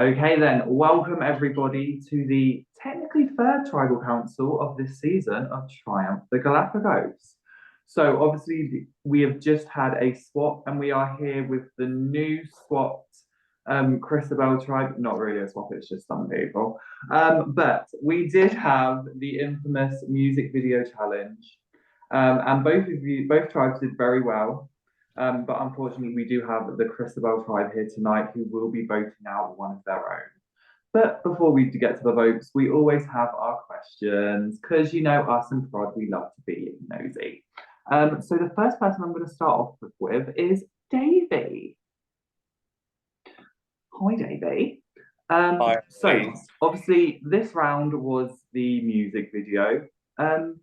Okay, then, welcome everybody to the technically third tribal council of this season of Triumph the Galapagos. So, obviously, we have just had a swap, and we are here with the new swapped Cristóbal tribe. Not really a swap, it's just some people. But we did have the infamous music video challenge, and both tribes did very well. But unfortunately, we do have the Cristóbal tribe here tonight who will be voting out one of their own. But before we get to the votes, we always have our questions because you know us and Prod, we love to be nosy. So the first person I'm going to start off with is Davey. Hi, Davey. Hi. So obviously this round was the music video. Um,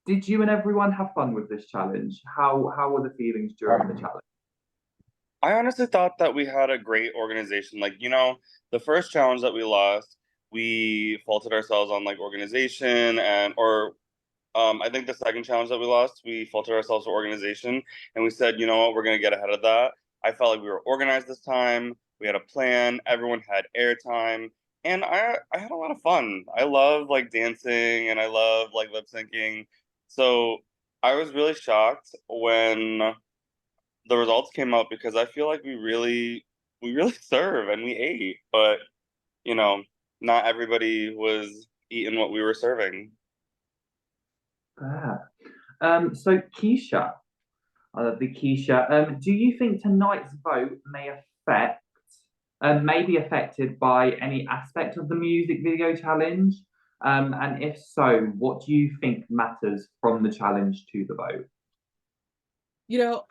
did you and everyone have fun with this challenge? How were the feelings during the challenge? I honestly thought that we had a great organization. The first challenge that we lost, we faulted ourselves on like organization or I think the second challenge that we lost, we faulted ourselves for organization and we said, you know what, we're gonna get ahead of that. I felt like we were organized this time. We had a plan. Everyone had airtime, and I had a lot of fun. I love like dancing and I love like lip syncing. So I was really shocked when the results came out because I feel like we really serve and we ate, but you know, not everybody was eating what we were serving. Fair. So Keisha, the Keisha, do you think tonight's vote may be affected by any aspect of the music video challenge? And if so, what do you think matters from the challenge to the vote?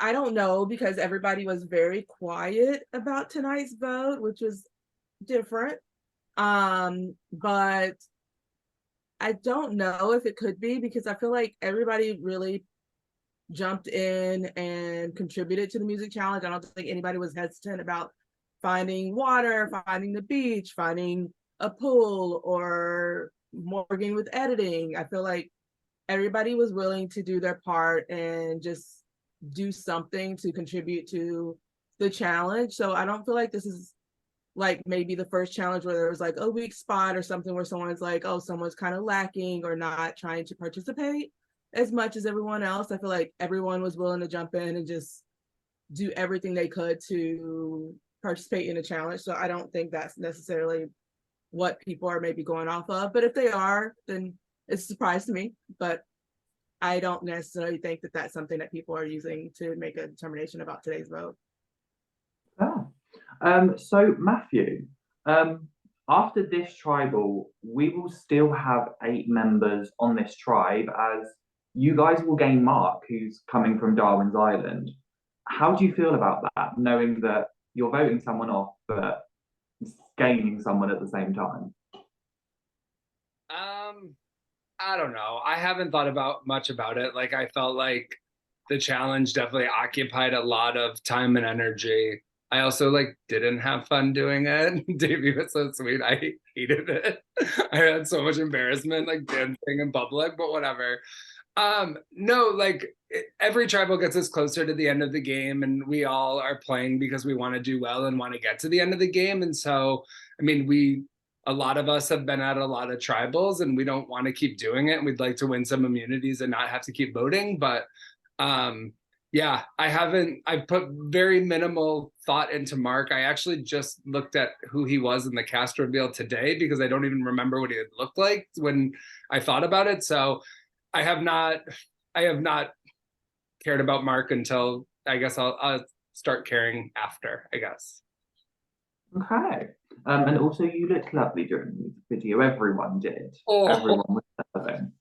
I don't know because everybody was very quiet about tonight's vote, which was different. But I don't know if it could be because I feel like everybody really jumped in and contributed to the music challenge. I don't think anybody was hesitant about finding water, finding the beach, finding a pool, or working with editing. I feel like everybody was willing to do their part and just do something to contribute to the challenge. So I don't feel like this is like maybe the first challenge where there was like a weak spot or something where someone's like, oh, someone's kind of lacking or not trying to participate as much as everyone else. I feel like everyone was willing to jump in and just do everything they could to participate in a challenge. So I don't think that's necessarily what people are maybe going off of. But if they are, then it's a surprise to me. But I don't necessarily think that that's something that people are using to make a determination about today's vote. Ah. So Matthew, um, after this tribal, we will still have 8 members on this tribe as you guys will gain Mark, who's coming from Darwin's Island. How do you feel about that, knowing that you're voting someone off, but gaining someone at the same time? Um, I don't know. I haven't thought about much about it. Like I felt like the challenge definitely occupied a lot of time and energy. I also like didn't have fun doing it. Davey was so sweet. I hated it. I had so much embarrassment like dancing in public, but whatever. No, like every tribal gets us closer to the end of the game, and we all are playing because we want to do well and want to get to the end of the game. And so, I mean, a lot of us have been at a lot of tribals and we don't want to keep doing it. We'd like to win some immunities and not have to keep voting. But um, yeah, I put very minimal thought into Mark. I actually just looked at who he was in the cast reveal today because I don't even remember what he had looked like when I thought about it. So I have not, I have not cared about Mark until I guess I'll start caring after, I guess. Okay. And also, you looked lovely during the music video. Everyone did. Oh, Everyone was serving.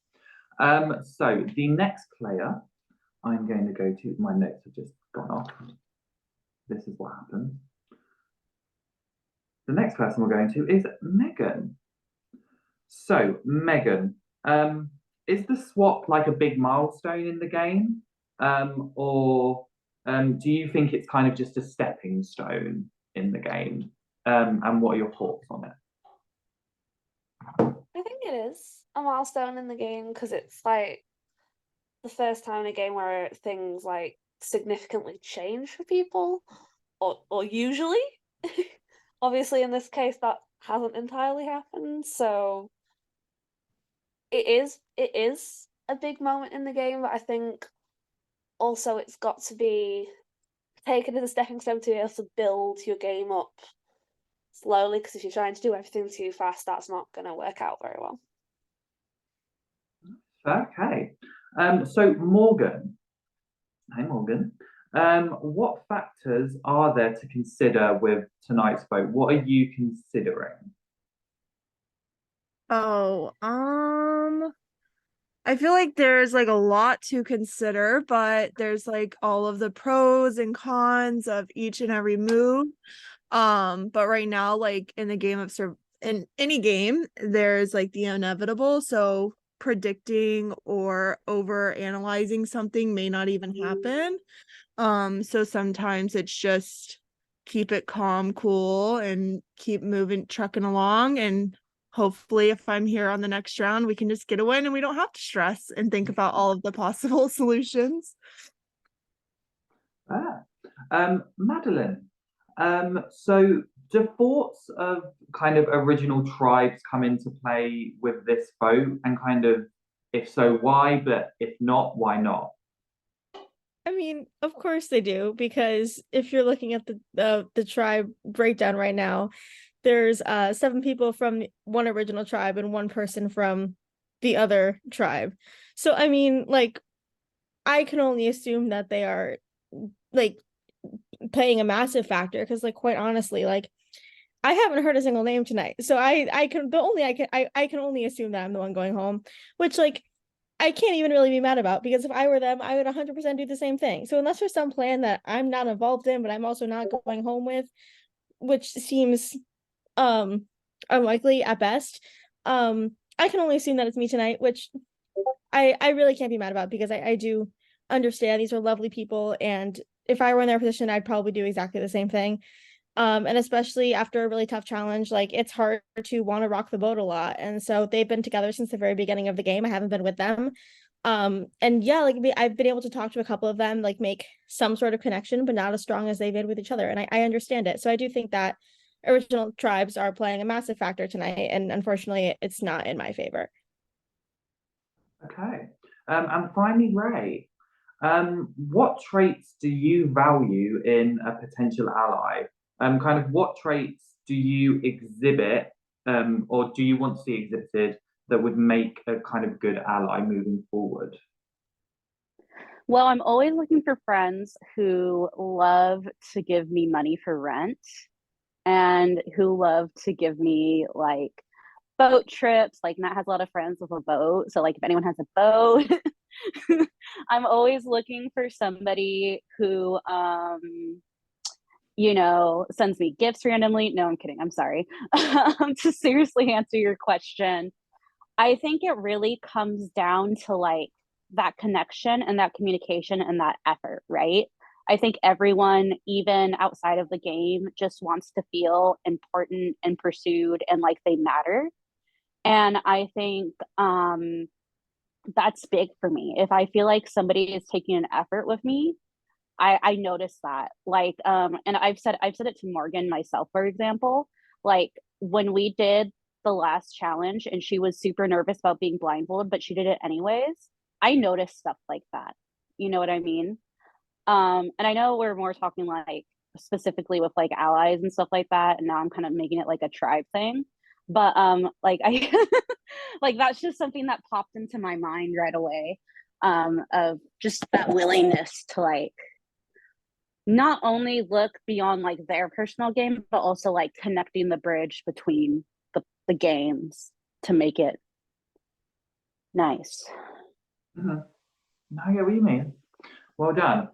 So the next player I'm going to go to, my notes have just gone off. This is what happened. The next person we're going to is Megan. So, Megan, is the swap like a big milestone in the game? Or do you think it's kind of just a stepping stone in the game? And what are your thoughts on it? I think it is a milestone in the game because it's like the first time in a game where things like significantly change for people, or usually. obviously in this case that hasn't entirely happened, so it is a big moment in the game, but I think also it's got to be taken as a stepping stone to be able to build your game up slowly, because if you're trying to do everything too fast, that's not going to work out very well. Okay. So Morgan, hey Morgan, what factors are there to consider with tonight's vote? What are you considering? Oh, I feel like there's like a lot to consider, but there's like all of the pros and cons of each and every move. But right now, like in the game of in any game, there's like the inevitable. So predicting or over analyzing something may not even happen. So sometimes it's just keep it calm, cool, and keep moving, trucking along. And hopefully, if I'm here on the next round, we can just get a win and we don't have to stress and think about all of the possible solutions. Madeline, so do thoughts of kind of original tribes come into play with this vote? And kind of, if so, why? But if not, why not? I mean, of course they do, because if you're looking at the tribe breakdown right now, there's 7 people from one original tribe and 1 person from the other tribe. So I mean, like, I can only assume that they are like playing a massive factor, because like quite honestly, like I haven't heard a single name tonight. So I can only assume that I'm the one going home, which like I can't even really be mad about, because if I were them, I would 100% do the same thing. So unless there's some plan that I'm not involved in, but I'm also not going home with, which seems unlikely at best, I can only assume that it's me tonight, which I really can't be mad about, because I do understand these are lovely people, and if I were in their position, I'd probably do exactly the same thing. And especially after a really tough challenge, like it's hard to want to rock the boat a lot. And so they've been together since the very beginning of the game. I haven't been with them. And yeah, like I've been able to talk to a couple of them, like make some sort of connection, but not as strong as they did with each other. And I understand it. So I do think that original tribes are playing a massive factor tonight. And unfortunately, it's not in my favor. Okay. And finally, Ray, what traits do you value in a potential ally? Kind of what traits do you exhibit, or do you want to see exhibited that would make a kind of good ally moving forward? Well, I'm always looking for friends who love to give me money for rent and who love to give me like boat trips. Like Matt has a lot of friends with a boat. So like if anyone has a boat, I'm always looking for somebody who sends me gifts randomly. No, I'm kidding. I'm sorry. To seriously answer your question, I think it really comes down to like that connection and that communication and that effort, right? I think everyone, even outside of the game, just wants to feel important and pursued and like they matter. And I think that's big for me. If I feel like somebody is taking an effort with me, I notice that. Like, and I've said it to Morgan myself, for example. Like when we did the last challenge and she was super nervous about being blindfolded, but she did it anyways. I noticed stuff like that. You know what I mean? And I know we're more talking like specifically with like allies and stuff like that, and now I'm kind of making it like a tribe thing. But like I like that's just something that popped into my mind right away. Of just that willingness to like not only look beyond like their personal game, but also like connecting the bridge between the games to make it nice. Mhm. No, I get what you mean. Well done.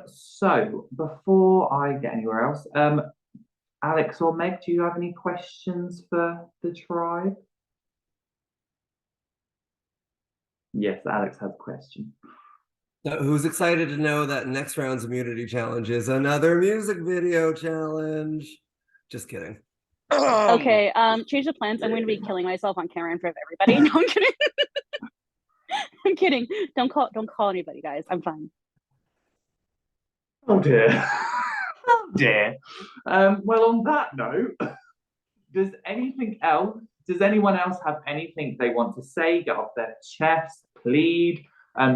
So before I get anywhere else, Alex or Meg, do you have any questions for the tribe? Yes, Alex has a question. So who's excited to know that next round's immunity challenge is another music video challenge? Just kidding. Okay, change the plans. I'm going to be killing myself on camera in front of everybody. No, I'm kidding. I'm kidding. Don't call anybody, guys. I'm fine. Oh dear. Oh dear. Well, on that note, does anyone else have anything they want to say, get off their chest, plead,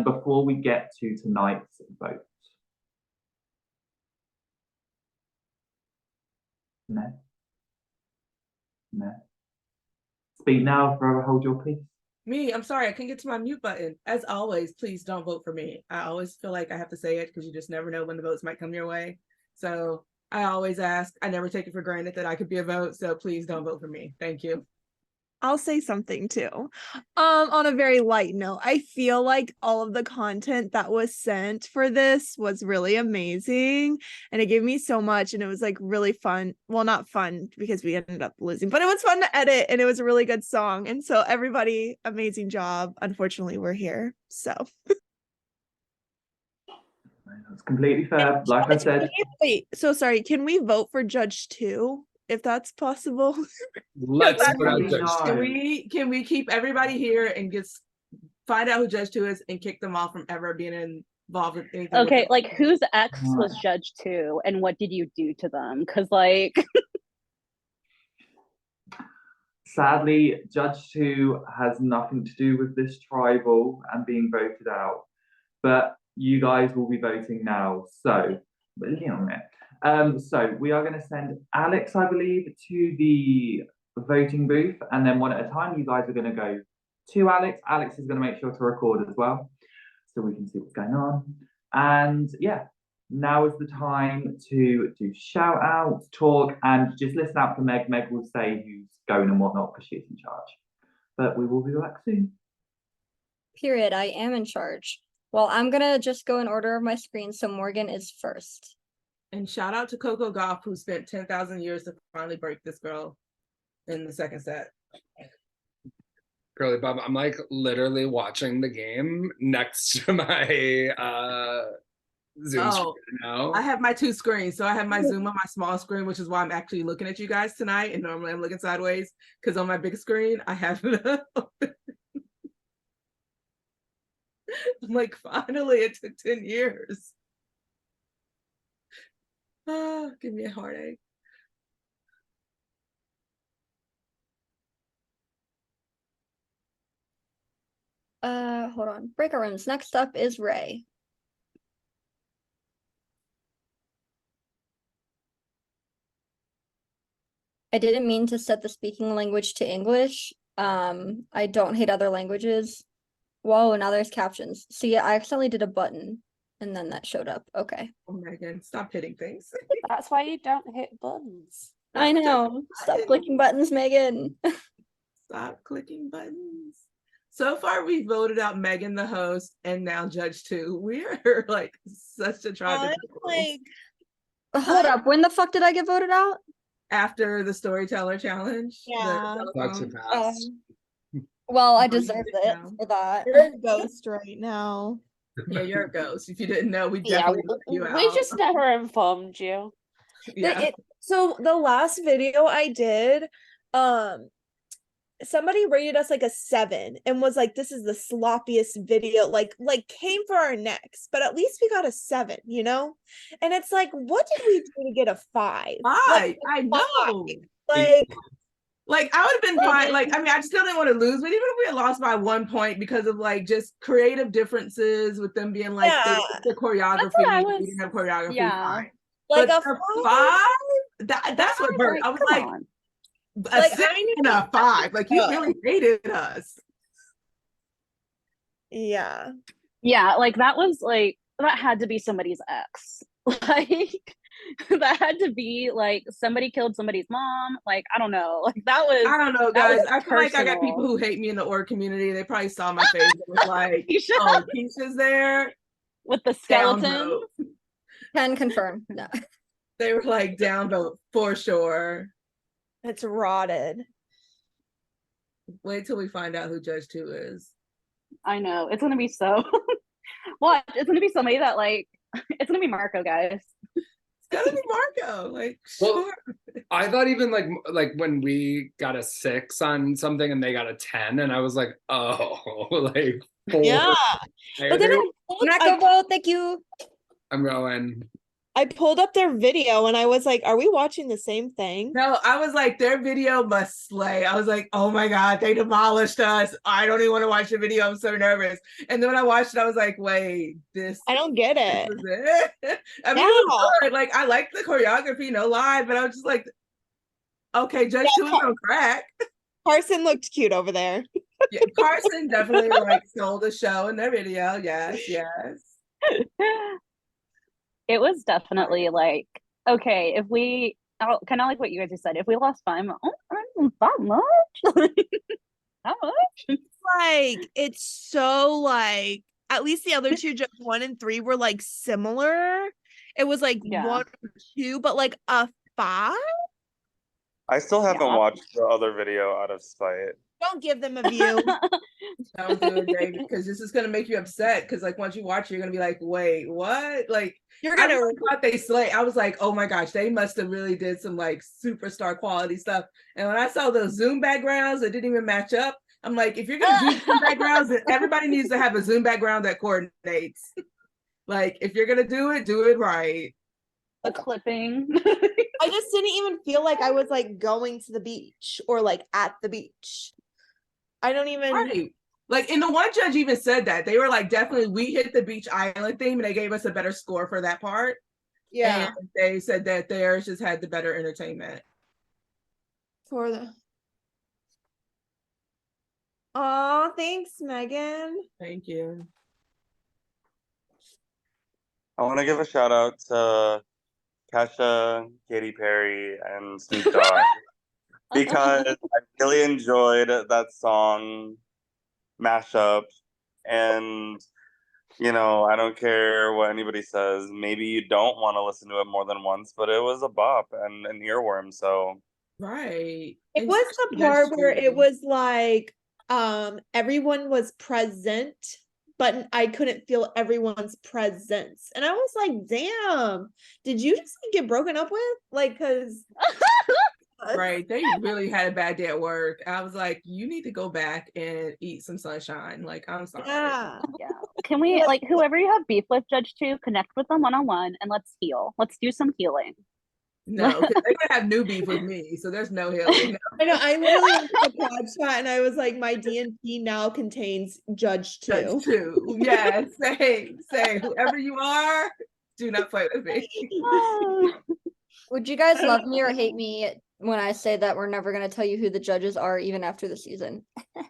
before we get to tonight's vote? No? No? Speak now or forever hold your peace. Me, I'm sorry, I couldn't get to my mute button. As always, please don't vote for me. I always feel like I have to say it because you just never know when the votes might come your way. So I always ask, I never take it for granted that I could be a vote. So please don't vote for me. Thank you. I'll say something too. On a very light note, I feel like all of the content that was sent for this was really amazing and it gave me so much and it was like really fun. Well, not fun because we ended up losing, but it was fun to edit and it was a really good song. And so everybody, amazing job. Unfortunately, we're here. So That's completely fair. Like I said, wait, so sorry, can we vote for Judge 2 if that's possible? Let's put out Absolutely Judge not. two. Can we keep everybody here and just find out who Judge 2 is and kick them off from ever being involved with anything? Okay, like whose ex was Judge 2 and what did you do to them? Because like sadly, Judge 2 has nothing to do with this tribal and being voted out. But you guys will be voting now. So, so we are going to send Alex, I believe, to the voting booth, and then one at a time. You guys are going to go to Alex. Alex is going to make sure to record as well, so we can see what's going on. And yeah, now is the time to do shout outs, talk, and just listen out for Meg. Meg will say who's going and whatnot because she's in charge. But we will be back soon. Period. I am in charge. Well, I'm gonna just go in order of my screen, so Morgan is first. And shout out to Coco Gauff, who spent 10,000 years to finally break this girl in the second set. Girly Bob, I'm like literally watching the game next to my Zoom screen now. I have my two screens. So I have my Zoom on my small screen, which is why I'm actually looking at you guys tonight. And normally I'm looking sideways because on my big screen, I have it open. I'm like, finally, it took 10 years. Oh, give me a heartache. Hold on. Breakout rooms. Next up is Ray. I didn't mean to set the speaking language to English. I don't hate other languages. Whoa, now there's captions. See, I accidentally did a button and then that showed up. Okay. Oh, Megan, stop hitting things. That's why you don't hit buttons. I know. Stop clicking buttons, Megan. Stop clicking buttons. So far, we voted out Megan, the host, and now Judge 2. We're like such a tribe. Like, hold up. When the fuck did I get voted out? After the storyteller challenge. Yeah. Not too fast. Well, I deserved it for that. You're a ghost right now. Yeah, you're a ghost. If you didn't know, we definitely voted you out. We just never informed you. Yeah. So the last video I did, somebody rated us like a 7 and was like, this is the sloppiest video, like came for our necks, but at least we got a 7, you know? And it's like, what did we do to get a 5? Like, I know. Like I would have been fine. Like, I mean, I still didn't want to lose, but even if we had lost by 1 point because of like just creative differences with them being like the choreography, we didn't have choreography. Fine. Like but a 5, that's what hurt. I was like, a 6 and a 5. Like you really hated us. Yeah. Yeah, like that was like that had to be somebody's ex. Like that had to be like somebody killed somebody's mom. Like I don't know. Like that was. I don't know, guys. I feel like I got people who hate me in the org community. They probably saw my face and was like, "Oh, Keisha's there with the skeleton." Can confirm. No. They were like down vote for sure. It's rotted. Wait till we find out who Judge 2 is. I know it's gonna be so. What? It's gonna be somebody that like. It's gonna be Marco, guys. It's gonna be Marco. Like, well, sure. I thought even like when we got a 6 on something and they got a 10, and I was like, oh, like 4. Yeah. But then Marco vote, thank you. I'm going. I pulled up their video and I was like, are we watching the same thing? No, I was like, their video must slay. I was like, oh my God, they demolished us. I don't even want to watch the video. I'm so nervous. And then when I watched it, I was like, wait, this I don't get it. is it. I mean, it was good. Like, I liked the choreography, no lie, but I was just like, okay, Judge Two is on crack. Carson looked cute over there. Yeah, Carson definitely like sold the show in their video. Yes, yes. It was definitely like, okay, if we kind of like what you guys just said, if we lost 5, that much? How much? Like, it's so like, at least the other two, Judge 1 and 3, were like similar. It was like Yeah. 1 or 2, but like a 5. I still haven't Yeah. watched the other video out of spite. Don't give them a view. Don't do it, David, because this is gonna make you upset. Because like once you watch it, you're gonna be like, wait, what? Like You're I gonna really thought they slay. I was like, oh my gosh, they must have really did some like superstar quality stuff. And when I saw those Zoom backgrounds that didn't even match up, I'm like, if you're gonna do Zoom backgrounds, then everybody needs to have a Zoom background that coordinates. Like if you're gonna do it right. A clipping. I just didn't even feel like I was like going to the beach or like at the beach. I don't even Right. Like, and the one judge even said that they were like, definitely, we hit the beach island theme, and they gave us a better score for that part. yeah. And they said that theirs just had the better entertainment. For the Oh, thanks, Megan. Thank you. I want to give a shout out to Kesha, Katy Perry, and Snoop Dogg because I really enjoyed that song mashup. And, you know, I don't care what anybody says. Maybe you don't want to listen to it more than once, but it was a bop and an earworm. So, Right. It was the part where it was like everyone was present, but I couldn't feel everyone's presence. And I was like, damn, did you just like, get broken up with? Like, cause Right. They really had a bad day at work. I was like, you need to go back and eat some sunshine. Like, I'm sorry. yeah. Yeah. Can we, like, whoever you have beef with, Judge 2, connect with them one-on-one and let's heal. Let's do some healing. No, because they're gonna have new beef with me, so there's no healing. I know. I literally went to the pod chat and I was like, my DNP now contains Judge 2. Judge Two. Yeah, say whoever you are, do not play with me. Would you guys love me or hate me when I say that we're never going to tell you who the judges are even after the season?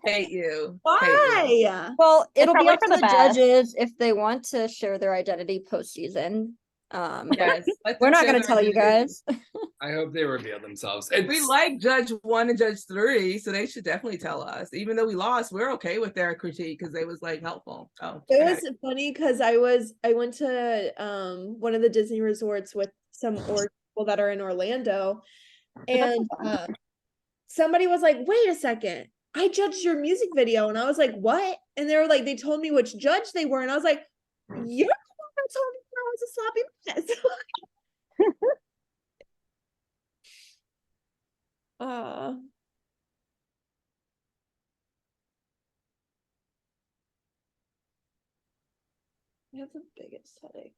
Hate you. Why? Well, it'll be probably up for to the the best. judges if they want to share their identity postseason. Yes, let We're them not share going to their tell you identity. guys. I hope they reveal themselves. We like Judge 1 and Judge 3, so they should definitely tell us. Even though we lost, we're okay with their critique because they was like helpful. Oh, It was funny because I went to one of the Disney resorts with some people that are in Orlando, and somebody was like, wait a second, I judged your music video, and I was like, what? And they were like, they told me which judge they were, and I was like, you're the one that told me I was a sloppy mess. I have the biggest headache.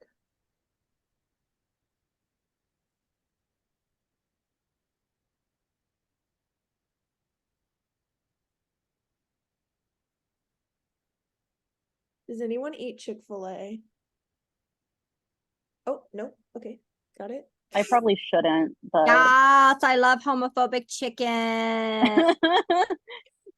Does anyone eat Chick-fil-A? Oh, no. Okay. Got it. I probably shouldn't, but Yes, I love homophobic chicken.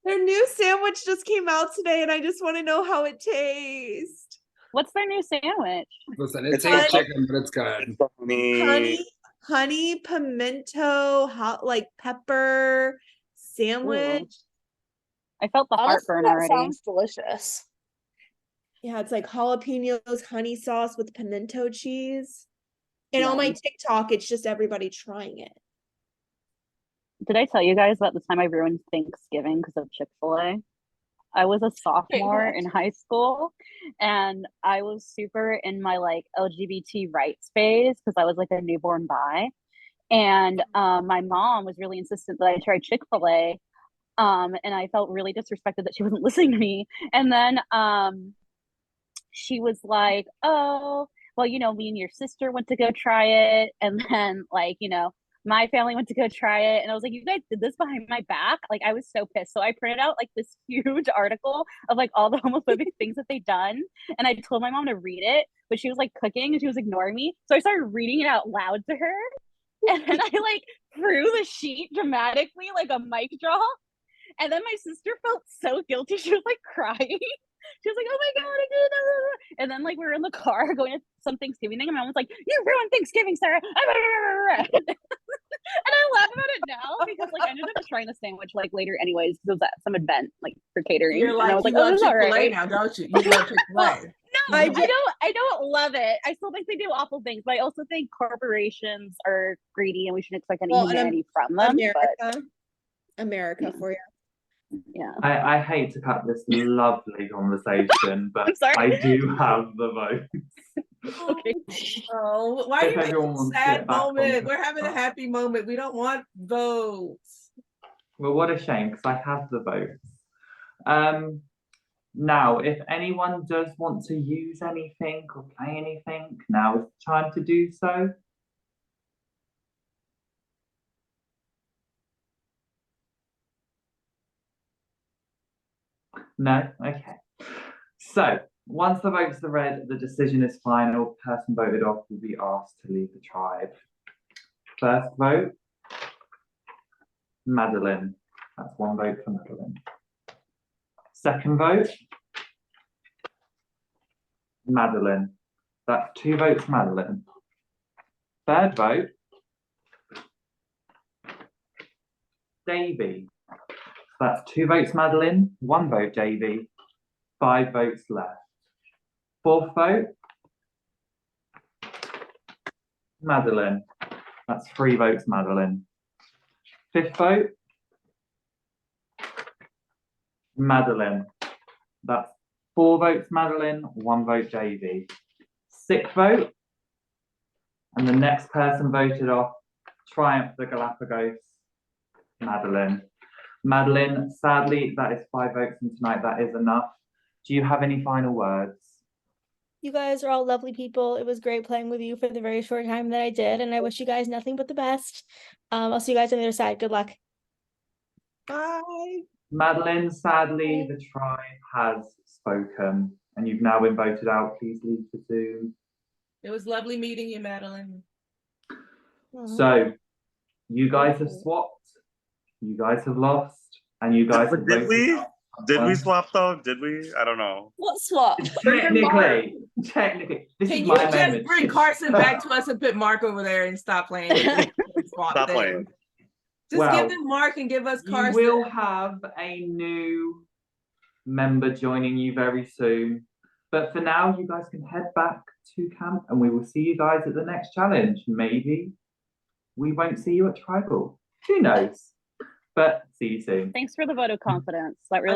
Their new sandwich just came out today, and I just want to know how it tastes. what's their new sandwich? Listen, it It's tastes like- chicken, but it's good. Honey, pimento, hot like pepper sandwich. I felt the Honestly, heartburn that already. sounds delicious. Yeah, it's like jalapenos, honey sauce with pimento cheese. And on my Yum. TikTok, it's just everybody trying it. Did I tell you guys about the time I ruined Thanksgiving because of Chick-fil-A? I was a sophomore in high school and I was super in my like LGBT rights phase because I was like a newborn bi. And my mom was really insistent that I try Chick-fil-A. And I felt really disrespected that she wasn't listening to me. And then she was like, oh, well, you know, me and your sister went to go try it, and then like, you know, my family went to go try it, and I was like, you guys did this behind my back. Like, I was so pissed. So I printed out like this huge article of like all the homophobic things that they've done, and I told my mom to read it, but she was like cooking and she was ignoring me, so I started reading it out loud to her, and then I like threw the sheet dramatically like a mic drop. And then my sister felt so guilty. She was like crying. She was like, oh my God, I did it. And then like we were in the car going to some Thanksgiving thing, and my mom was like, you ruined Thanksgiving, Sarah. And I laugh about it now because like I ended up trying the sandwich like later anyways, because it was at some event like for catering. You're and like, I was you like, oh, love this is all Chick-fil-A right. now, don't you? You love Chick-fil-A. Well, no, I don't love it. I still think they do awful things, but I also think corporations are greedy and we shouldn't expect any humanity from them. America for you. Yeah. I hate to cut this lovely conversation, but I'm sorry. I do have the vote. Okay. Oh, why are If you making everyone a wants to sad get back on moment? the We're having a track. happy moment. We don't want votes. Well, what a shame, because I have the votes. Now, if anyone does want to use anything or play anything, now is the time to do so. No? Okay. So, once the votes are read, the decision is final. The person voted off will be asked to leave the tribe. First vote, Madeline. That's one vote for Madeline. Second vote, Madeline. That's 2 votes, Madeline. Third vote, Davy. That's 2 votes, Madeline. 1 vote, Davy. 5 votes left. Fourth vote, Madeline. That's 3 votes, Madeline. Fifth vote, Madeline. That's 4 votes, Madeline. 1 vote, Davy. Sixth vote, and the next person voted off, Triumph the Galapagos, Madeline. Madeline, sadly, that is 5 votes, and tonight that is enough. Do you have any final words? You guys are all lovely people. It was great playing with you for the very short time that I did, and I wish you guys nothing but the best. I'll see you guys on the other side. Good luck. Bye. Madeline, sadly, the tribe has spoken, and you've now been voted out. Please leave the Zoom. It was lovely meeting you, Madeline. So, you guys have swapped, you guys have lost, and you guys have Did voted we? out Did we someone. swap though? Did we? I don't know. What swap? Technically, this Can is you my just moment. bring Carson back to us and put Mark over there and stop playing? Stop playing. Just Well, give them Mark and give us You Carson. will have a new member joining you very soon. But for now, you guys can head back to camp and we will see you guys at the next challenge. Maybe we won't see you at Tribal. Who knows? But see you soon. Thanks for the vote of confidence. That really